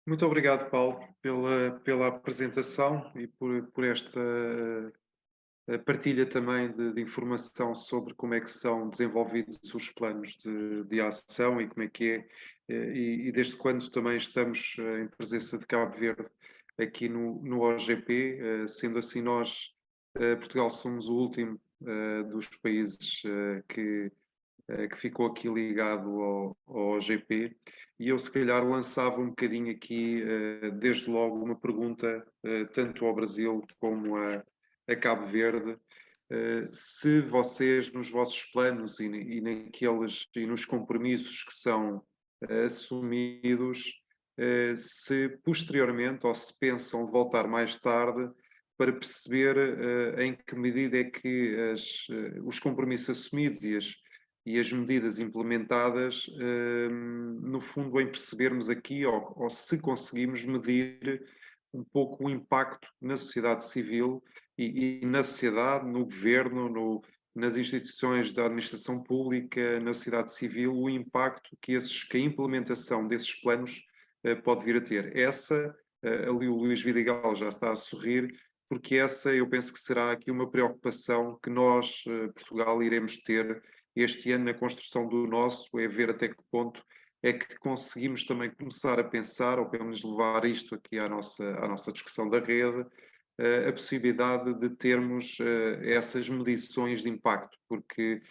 Muito obrigado, Paulo, pela apresentação e por esta partilha também de informação sobre como é que são desenvolvidos os planos de ação e como é que é, e desde quando também estamos em presença de Cabo Verde aqui no OGP, sendo assim nós, Portugal, somos o último dos países que ficou aqui ligado ao OGP, e eu se calhar lançava um bocadinho aqui, desde logo, uma pergunta, tanto ao Brasil como a Cabo Verde, se vocês, nos vossos planos e nos compromissos que são assumidos, se posteriormente ou se pensam voltar mais tarde para perceber em que medida é que os compromissos assumidos e as medidas implementadas, no fundo, em percebermos aqui, ou se conseguimos medir um pouco o impacto na sociedade civil e na sociedade, no governo, nas instituições da administração pública, na sociedade civil, o impacto que a implementação desses planos pode vir a ter. Ali o Luís Vidigal já está a sorrir, porque essa eu penso que será aqui uma preocupação que nós, Portugal, iremos ter este ano na construção do nosso, é ver até que ponto é que conseguimos também começar a pensar, ou pelo menos levar isto aqui à nossa discussão da rede, a possibilidade de termos essas medições de impacto, porque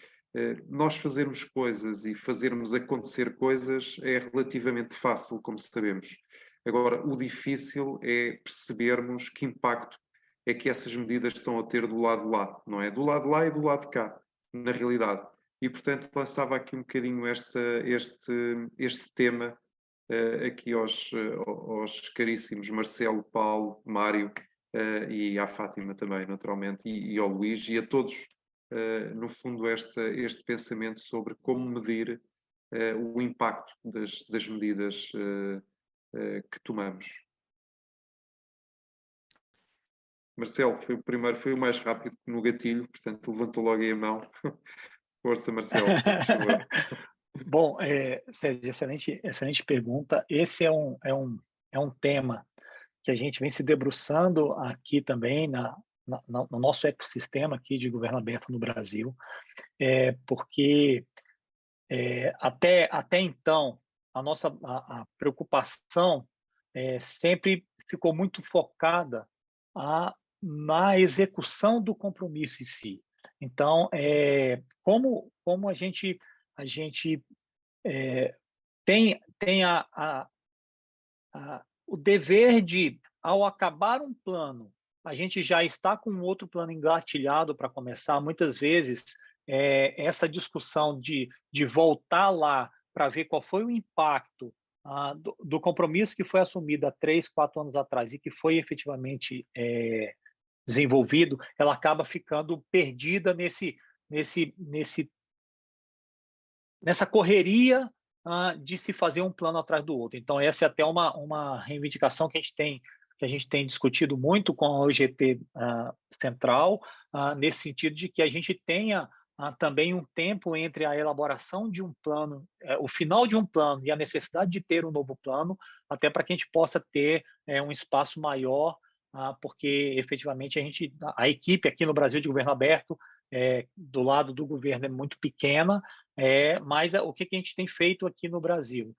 nós fazermos coisas e fazermos acontecer coisas é relativamente fácil, como sabemos. Agora, o difícil é percebermos que impacto é que essas medidas estão a ter do lado de lá, não é? Do lado de lá e do lado de cá, na realidade. E, portanto, lançava aqui um bocadinho este tema aqui aos caríssimos Marcelo, Paulo, Mário e à Fátima também, naturalmente, e ao Luís e a todos, no fundo, este pensamento sobre como medir o impacto das medidas que tomamos. Marcelo foi o primeiro, foi o mais rápido no gatilho, portanto levantou logo aí a mão. Força, Marcelo, por favor. Bom, Sérgio, excelente pergunta. Esse é um tema que a gente vem se debruçando aqui também no nosso ecossistema aqui de governo aberto no Brasil, porque até então a preocupação sempre ficou muito focada na execução do compromisso em si. Então, como a gente tem o dever de, ao acabar um plano, a gente já está com um outro plano engatilhado para começar. Muitas vezes, essa discussão de voltar lá para ver qual foi o impacto do compromisso que foi assumido há 3, 4 anos atrás e que foi efetivamente desenvolvido, ela acaba ficando perdida nessa correria de se fazer um plano atrás do outro. Então, essa é até uma reivindicação que a gente tem discutido muito com a OGP Central, nesse sentido de que a gente tenha também um tempo entre a elaboração de um plano, o final de um plano e a necessidade de ter um novo plano, até para que a gente possa ter um espaço maior, porque efetivamente a equipe aqui no Brasil de governo aberto, do lado do governo é muito pequena, mas o que a gente tem feito aqui no Brasil?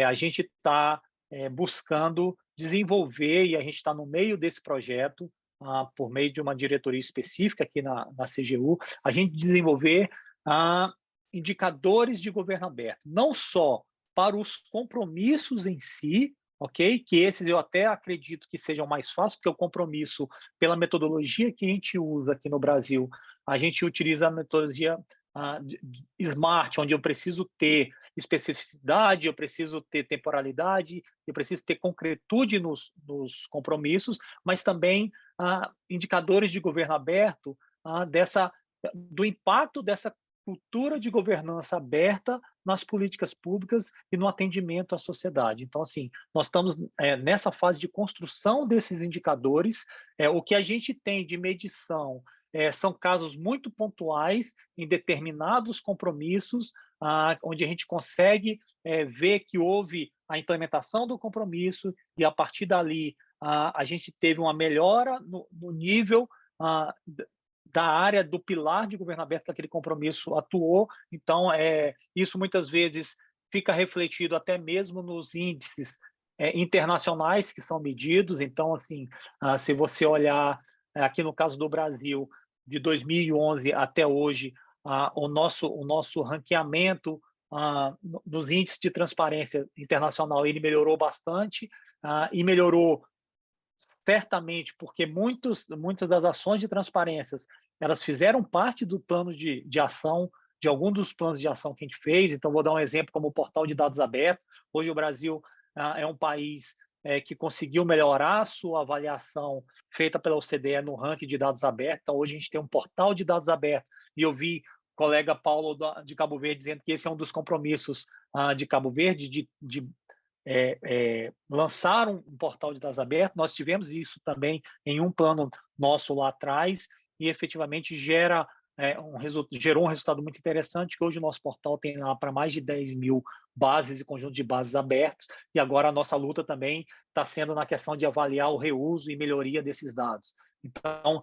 A gente está buscando desenvolver, e a gente está no meio desse projeto, por meio de uma diretoria específica aqui na CGU, a gente desenvolver indicadores de governo aberto, não só para os compromissos em si, ok? Que esses eu até acredito que sejam mais fáceis, porque o compromisso, pela metodologia que a gente usa aqui no Brasil, a gente utiliza a metodologia SMART, onde eu preciso ter especificidade, eu preciso ter temporalidade, eu preciso ter concretude nos compromissos, mas também indicadores de governo aberto do impacto dessa cultura de governança aberta nas políticas públicas e no atendimento à sociedade. Então, assim, nós estamos nessa fase de construção desses indicadores. O que a gente tem de medição são casos muito pontuais em determinados compromissos, onde a gente consegue ver que houve a implementação do compromisso e, a partir dali, a gente teve uma melhora no nível da área do pilar de governo aberto que aquele compromisso atuou. Então, isso muitas vezes fica refletido até mesmo nos índices internacionais que são medidos. Então, assim, se você olhar aqui no caso do Brasil, de 2011 até hoje, o nosso ranqueamento nos índices de transparência internacional, ele melhorou bastante, e melhorou certamente porque muitas das ações de transparências, elas fizeram parte do plano de ação, de algum dos planos de ação que a gente fez. Então, vou dar um exemplo como o portal de dados abertos. Hoje o Brasil é um país que conseguiu melhorar a sua avaliação feita pela OCDE no ranking de dados abertos. Então, hoje a gente tem um portal de dados abertos, e eu vi o colega Paulo de Cabo Verde dizendo que esse é um dos compromissos de Cabo Verde, de lançar um portal de dados abertos. Nós tivemos isso também em um plano nosso lá atrás, e efetivamente gerou um resultado muito interessante, que hoje o nosso portal tem lá para mais de 10 mil bases e conjuntos de bases abertos, e agora a nossa luta também está sendo na questão de avaliar o reuso e melhoria desses dados. Então,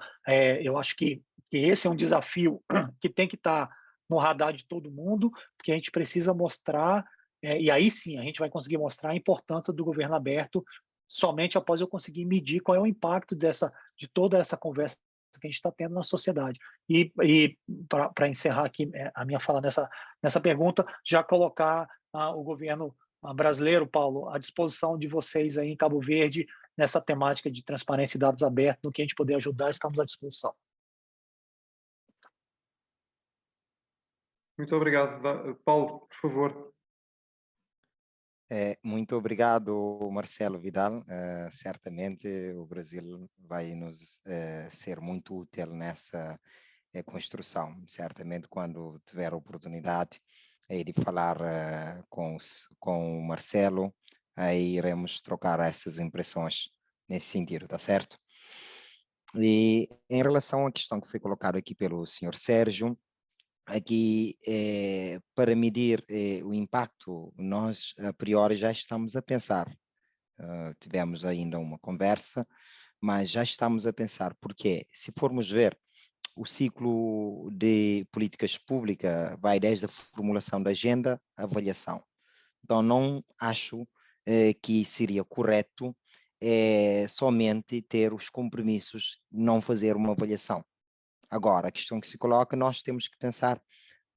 eu acho que esse é um desafio que tem que estar no radar de todo mundo, porque a gente precisa mostrar, e aí sim a gente vai conseguir mostrar a importância do governo aberto somente após eu conseguir medir qual é o impacto de toda essa conversa que a gente está tendo na sociedade. E para encerrar aqui a minha fala nessa pergunta, já colocar o governo brasileiro, Paulo, à disposição de vocês aí em Cabo Verde, nessa temática de transparência e dados abertos, no que a gente puder ajudar, estamos à disposição. Muito obrigado. Paulo, por favor. Muito obrigado, Marcelo Vidal. Certamente o Brasil vai nos ser muito útil nessa construção. Certamente, quando tiver a oportunidade de falar com o Marcelo, aí iremos trocar essas impressões nesse sentido, tá certo? E em relação à questão que foi colocada aqui pelo senhor Sérgio, aqui, para medir o impacto, nós, a priori, já estamos a pensar. Tivemos ainda uma conversa, mas já estamos a pensar, porque se formos ver, o ciclo de políticas públicas vai desde a formulação da agenda à avaliação. Então, não acho que seria correto somente ter os compromissos e não fazer uma avaliação. Agora, a questão que se coloca, nós temos que pensar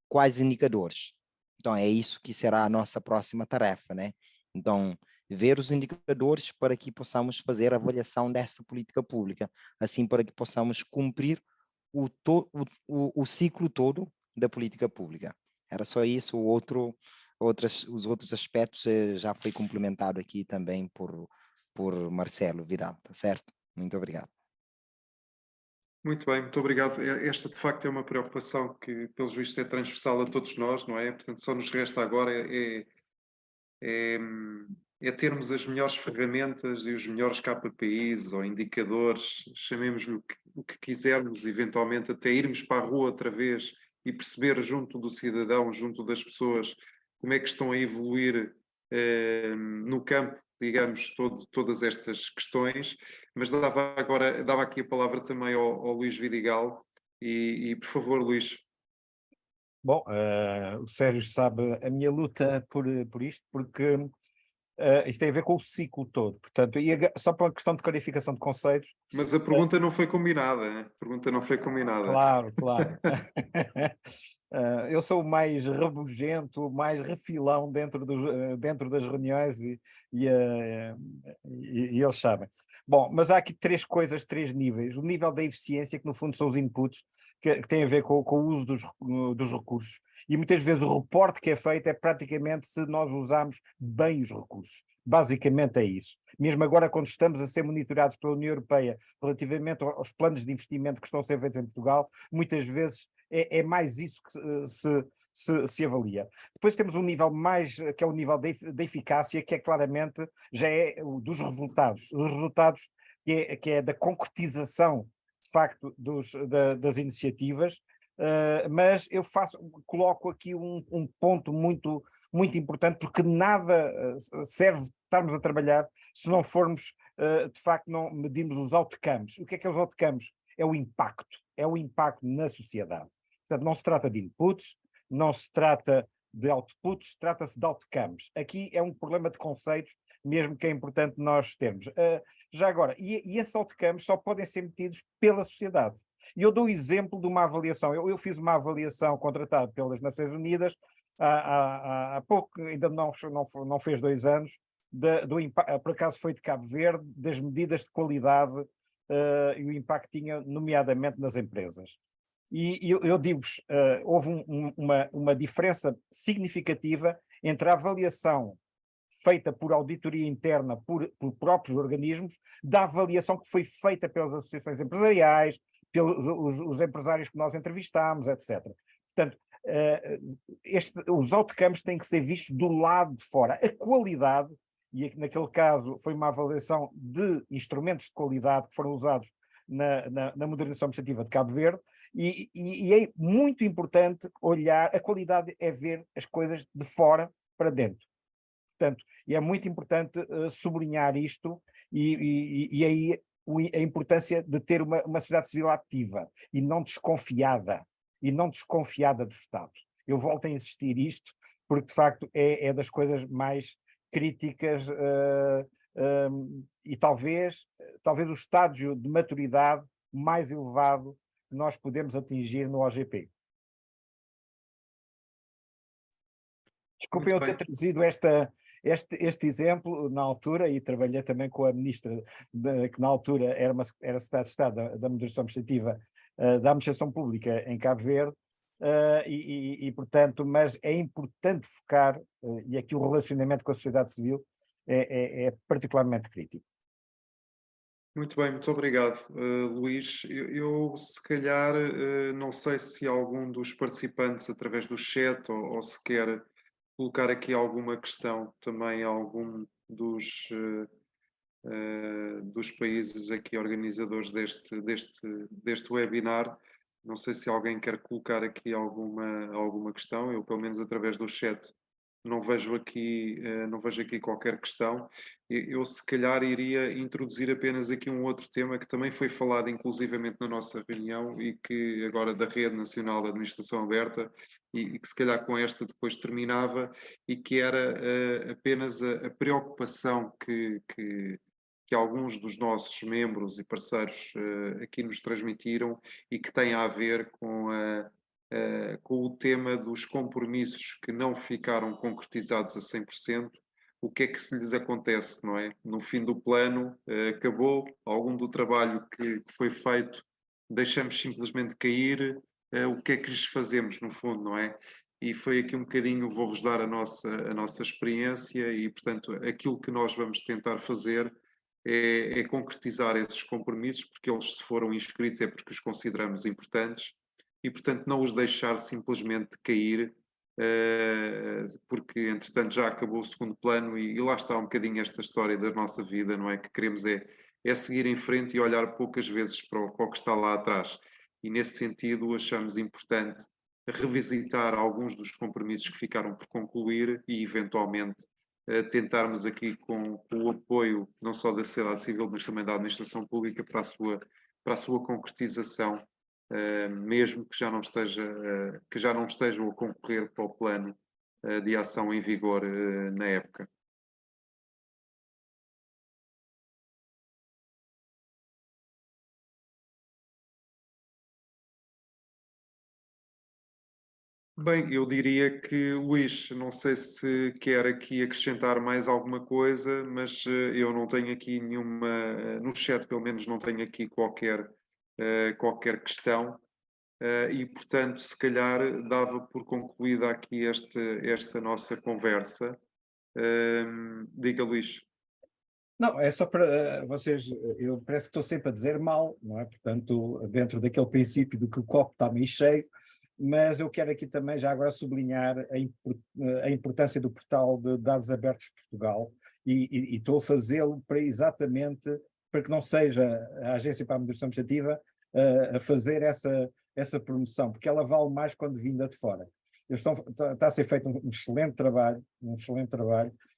quais indicadores. Então, é isso que será a nossa próxima tarefa, né? Então, ver os indicadores para que possamos fazer a avaliação desta política pública, assim para que possamos cumprir o ciclo todo da política pública. Era só isso, os outros aspectos já foi complementado aqui também por Marcelo Vidal, tá certo? Muito obrigado. Muito bem, muito obrigado. Esta, de facto, é uma preocupação que, pelos vistos, é transversal a todos nós, não é? Portanto, só nos resta agora termos as melhores ferramentas e os melhores KPIs ou indicadores, chamemos-lhe o que quisermos, eventualmente até irmos para a rua outra vez e perceber junto do cidadão, junto das pessoas, como é que estão a evoluir no campo, digamos, todas estas questões. Mas dava aqui a palavra também ao Luís Vidigal e por favor, Luís. Bom, o Sérgio sabe a minha luta por isto, porque isto tem a ver com o ciclo todo. Portanto, só para uma questão de clarificação de conceitos. Mas a pergunta não foi combinada, hein? A pergunta não foi combinada. Claro, claro. Eu sou o mais rabugento, mais refilão dentro das reuniões e eles sabem. Bom, mas há aqui três coisas, três níveis. O nível da eficiência, que no fundo são os inputs, que tem a ver com o uso dos recursos. E muitas vezes o reporte que é feito é praticamente se nós usamos bem os recursos. Basicamente é isso. Mesmo agora, quando estamos a ser monitorados pela União Europeia relativamente aos planos de investimento que estão a ser feitos em Portugal, muitas vezes é mais isso que se avalia. Depois temos um nível mais, que é o nível da eficácia, que é claramente, já é o dos resultados. Os resultados que é da concretização de facto, das iniciativas, mas eu coloco aqui um ponto muito, muito importante, porque nada serve estarmos a trabalhar se não formos, de facto, não medirmos os outcomes. O que é os outcomes? É o impacto na sociedade. Portanto, não se trata de inputs, não se trata de outputs, trata-se de outcomes. Aqui é um problema de conceitos, mesmo que é importante nós termos. Já agora, e esses outcomes só podem ser metidos pela sociedade. E eu dou o exemplo de uma avaliação. Eu fiz uma avaliação contratada pelas Nações Unidas há pouco, ainda não fez 2 anos, por acaso foi de Cabo Verde, das medidas de qualidade e o impacto que tinha, nomeadamente nas empresas. E eu digo-vos, houve uma diferença significativa entre a avaliação feita por auditoria interna por próprios organismos, da avaliação que foi feita pelas associações empresariais, pelos os empresários que nós entrevistámos, etc. Portanto, os outcomes têm que ser vistos do lado de fora. A qualidade, e naquele caso foi uma avaliação de instrumentos de qualidade que foram usados na modernização administrativa de Cabo Verde, e é muito importante olhar, a qualidade é ver as coisas de fora para dentro. Portanto, e é muito importante sublinhar isto, e aí a importância de ter uma sociedade civil ativa e não desconfiada do Estado. Eu volto a insistir isto, porque de facto é das coisas mais críticas e talvez o estágio de maturidade mais elevado que nós podemos atingir no OGP. Desculpem eu ter trazido este exemplo na altura, e trabalhei também com a ministra, que na altura era secretária de Estado da Modernização Administrativa da Administração Pública em Cabo Verde, portanto, mas é importante focar, e aqui o relacionamento com a sociedade civil é particularmente crítico. Muito bem, muito obrigado, Luís. Eu se calhar, não sei se algum dos participantes, através do chat, ou se quer colocar aqui alguma questão também a algum dos países aqui organizadores deste webinar. Não sei se alguém quer colocar aqui alguma questão. Eu, pelo menos através do chat, não vejo aqui qualquer questão. Eu se calhar iria introduzir apenas aqui um outro tema que também foi falado inclusivamente na nossa reunião, e que agora da Rede Nacional de Administração Aberta, e que se calhar com esta depois terminava, e que era apenas a preocupação que alguns dos nossos membros e parceiros aqui nos transmitiram, e que tem a ver com o tema dos compromissos que não ficaram concretizados a 100%. O que é que se lhes acontece, não é? No fim do plano, acabou algum do trabalho que foi feito, deixamos simplesmente cair, o que é que lhes fazemos, no fundo, não é? E foi aqui um bocadinho, vou-vos dar a nossa experiência, e, portanto, aquilo que nós vamos tentar fazer é concretizar esses compromissos, porque eles, se foram inscritos, é porque os consideramos importantes, e, portanto, não os deixar simplesmente cair, porque, entretanto, já acabou o segundo plano, e lá está um bocadinho esta história da nossa vida, não é? Que queremos é seguir em frente e olhar poucas vezes para o que está lá atrás. E, nesse sentido, achamos importante revisitar alguns dos compromissos que ficaram por concluir e, eventualmente, tentarmos aqui, com o apoio não só da sociedade civil, mas também da administração pública, para a sua concretização, mesmo que já não estejam a concorrer para o plano de ação em vigor na época. Bem, eu diria que, Luís, não sei se quer aqui acrescentar mais alguma coisa, mas eu não tenho aqui nenhuma, no chat pelo menos não tenho aqui qualquer questão, e portanto se calhar dava por concluída aqui esta nossa conversa. Diga, Luís. Não, é só para vocês, eu parece que estou sempre a dizer mal, não é? Portanto, dentro daquele princípio do que o copo está meio cheio, mas eu quero aqui também já agora sublinhar a importância do portal de dados abertos de Portugal, e estou a fazê-lo exatamente para que não seja a Agência para a Modernização Administrativa a fazer essa promoção, porque ela vale mais quando vinda de fora. Está a ser feito um excelente trabalho,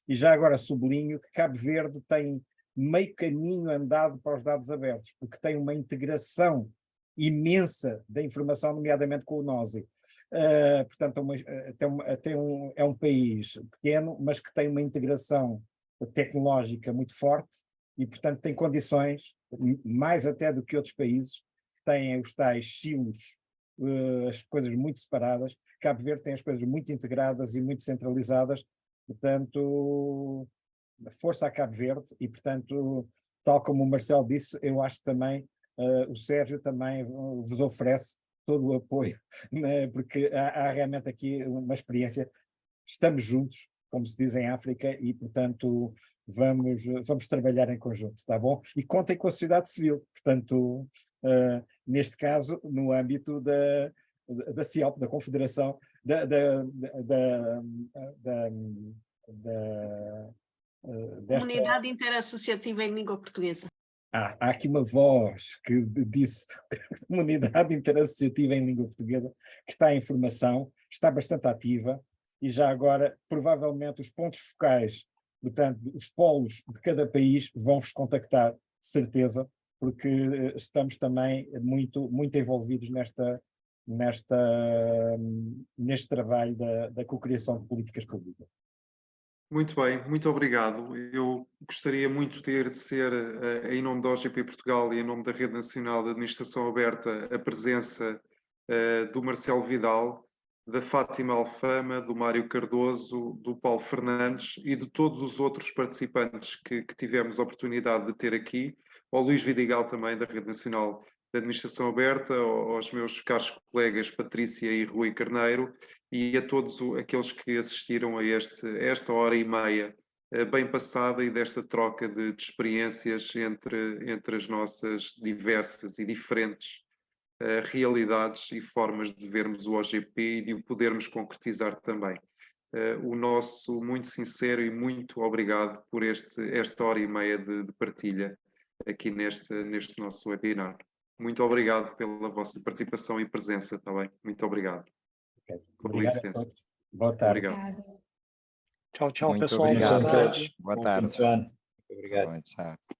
e já agora sublinho que Cabo Verde tem meio caminho andado para os dados abertos, porque tem uma integração imensa da informação, nomeadamente com o NOSI. Portanto, é um país pequeno, mas que tem uma integração tecnológica muito forte e, portanto, tem condições, mais até do que outros países, que têm os tais silos, as coisas muito separadas. Cabo Verde tem as coisas muito integradas e muito centralizadas, portanto, força a Cabo Verde e, portanto, tal como o Marcelo disse, eu acho que também o Sérgio também vos oferece todo o apoio, né? Porque há realmente aqui uma experiência, estamos juntos, como se diz em África, e, portanto, vamos trabalhar em conjunto, está bom? E contem com a sociedade civil, portanto, neste caso, no âmbito da CIOP, da Confederação, desta... Comunidade Interassociativa em Língua Portuguesa. Há aqui uma voz que disse Comunidade Interassociativa em Língua Portuguesa, que está em formação, está bastante ativa, e já agora, provavelmente, os pontos focais, portanto, os polos de cada país vão-vos contactar, certeza, porque estamos também muito envolvidos neste trabalho da cocriação de políticas públicas. Muito bem, muito obrigado. Eu gostaria muito de agradecer, em nome da OGP Portugal e em nome da Rede Nacional de Administração Aberta, a presença do Marcelo Vidal, da Fátima Alfama, do Mário Cardoso, do Paulo Fernandes e de todos os outros participantes que tivemos a oportunidade de ter aqui, ao Luís Vidigal também, da Rede Nacional de Administração Aberta, aos meus caros colegas Patrícia e Rui Carneiro, e a todos aqueles que assistiram a esta hora e meia bem passada e desta troca de experiências entre as nossas diversas e diferentes realidades e formas de vermos o OGP e de o podermos concretizar também. O nosso muito sincero e muito obrigado por esta hora e meia de partilha aqui neste nosso webinar. Muito obrigado pela vossa participação e presença também. Muito obrigado. Okay. Com licença. Boa tarde. Obrigado. Tchau, Muito pessoal. obrigado. Boa tarde. Boa tarde. Muito obrigado. Tchau.